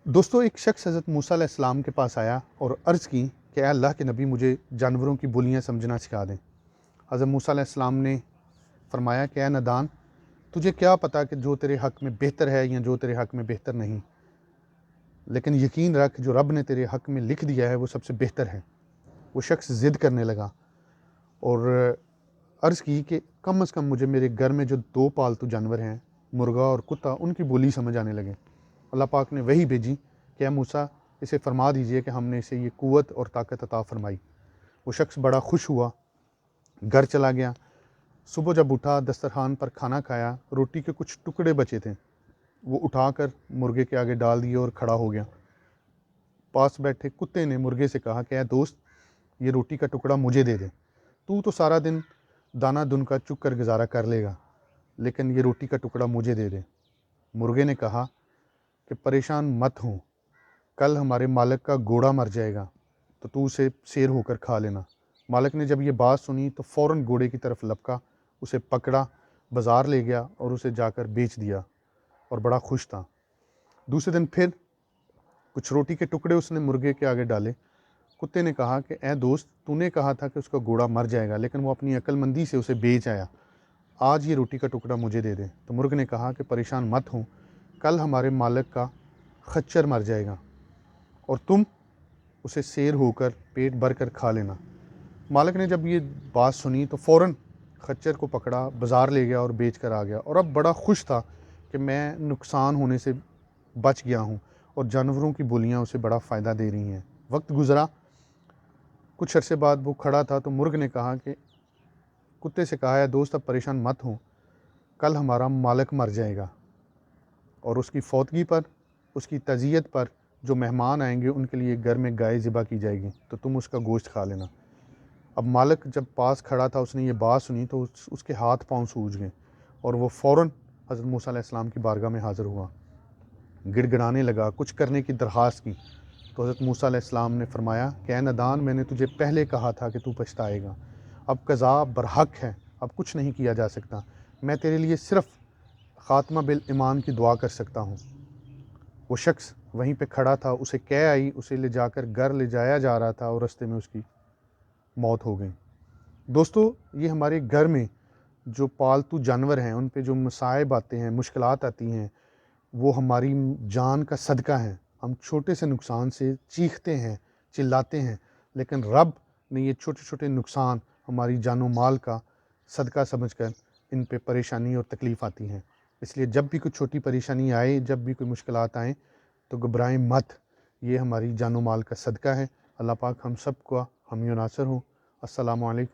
दोस्तों, एक शख्स हज़रत मूसा अलैहिस्सलाम के पास आया और अर्ज़ की कि ऐ अल्लाह के नबी, मुझे जानवरों की बोलियां समझना सिखा दें। हज़रत मूसा अलैहिस्सलाम ने फरमाया कि ऐ नादान, तुझे क्या पता कि जो तेरे हक़ में बेहतर है या जो तेरे हक़ में बेहतर नहीं, लेकिन यकीन रख जो रब ने तेरे हक़ में लिख दिया है वो सबसे बेहतर है। वो शख्स ज़िद करने लगा और अर्ज़ की कि कम अज़ कम मुझे मेरे घर में जो 2 पालतू जानवर हैं, मुर्गा और कुत्ता, उनकी बोली समझ आने लगे। अल्लाह पाक ने वही भेजी कि ऐ मूसा, इसे फरमा दीजिए कि हमने इसे ये क़ुव्वत और ताकत अता फरमाई। वो शख्स बड़ा खुश हुआ, घर चला गया। सुबह जब उठा, दस्तरखान पर खाना खाया, रोटी के कुछ टुकड़े बचे थे, वो उठाकर मुर्गे के आगे डाल दिए और खड़ा हो गया। पास बैठे कुत्ते ने मुर्गे से कहा कि ऐ दोस्त, ये रोटी का टुकड़ा मुझे दे दे। तू तो सारा दिन दाना दुन का चुग कर गुजारा कर लेगा, लेकिन ये रोटी का टुकड़ा मुझे दे दे। मुर्गे ने कहा कि परेशान मत हो, कल हमारे मालिक का घोड़ा मर जाएगा तो तू उसे शेर होकर खा लेना। मालिक ने जब ये बात सुनी तो फ़ौरन घोड़े की तरफ लपका, उसे पकड़ा, बाज़ार ले गया और उसे जाकर बेच दिया और बड़ा खुश था। दूसरे दिन फिर कुछ रोटी के टुकड़े उसने मुर्गे के आगे डाले। कुत्ते ने कहा कि ऐ दोस्त, तूने कहा था कि उसका घोड़ा मर जाएगा, लेकिन वो अपनी अक्लमंदी से उसे बेच आया। आज ये रोटी का टुकड़ा मुझे दे दे। तो मुर्ग ने कहा कि परेशान मत हो, कल हमारे मालिक का खच्चर मर जाएगा और तुम उसे शेर होकर पेट भर कर खा लेना। मालिक ने जब ये बात सुनी तो फ़ौरन खच्चर को पकड़ा, बाज़ार ले गया और बेच कर आ गया और अब बड़ा खुश था कि मैं नुकसान होने से बच गया हूँ और जानवरों की बोलियाँ उसे बड़ा फ़ायदा दे रही हैं। वक्त गुज़रा, कुछ अरसे बाद वो खड़ा था तो मुर्ग ने कहा कि कुत्ते से कहा है दोस्त, अब परेशान मत हो, कल हमारा मालिक मर जाएगा और उसकी फौतगी पर, उसकी तज़ियत पर जो मेहमान आएंगे उनके लिए घर में गाय ज़िबा की जाएगी, तो तुम उसका गोश्त खा लेना। अब मालिक जब पास खड़ा था, उसने ये बात सुनी तो उसके हाथ पांव सूज गए और वो फ़ौरन हज़रत मूसा अलैहिस्सलाम की बारगाह में हाज़िर हुआ, गिड़गिड़ाने लगा, कुछ करने की दरख्वास्त की। तो हज़रत मूसा अलैहिस्सलाम ने फरमाया कि ऐ नादान, मैंने तुझे पहले कहा था कि तू पछताएगा। अब कज़ा बरहक है, अब कुछ नहीं किया जा सकता। मैं तेरे लिए सिर्फ़ ख़ात्मा बिल ईमान की दुआ कर सकता हूँ। वो शख्स वहीं पे खड़ा था, उसे कै आई, उसे ले जाकर घर ले जाया जा रहा था और रास्ते में उसकी मौत हो गई। दोस्तों, ये हमारे घर में जो पालतू जानवर हैं, उन पे जो मसाइब आते हैं, मुश्किलात आती हैं, वो हमारी जान का सदका है। हम छोटे से नुकसान से चीखते हैं, चिल्लाते हैं, लेकिन रब ने ये छोटे छोटे नुकसान हमारी जानो माल का सदका समझकर इन पे परेशानी और तकलीफ़ आती हैं। इसलिए जब भी कोई छोटी परेशानी आए, जब भी कोई मुश्किलात आएँ, तो घबराएं मत, ये हमारी जानो माल का सदका है। अल्लाह पाक हम सब का हामी और नासर हो। अस्सलामु अलैकुम।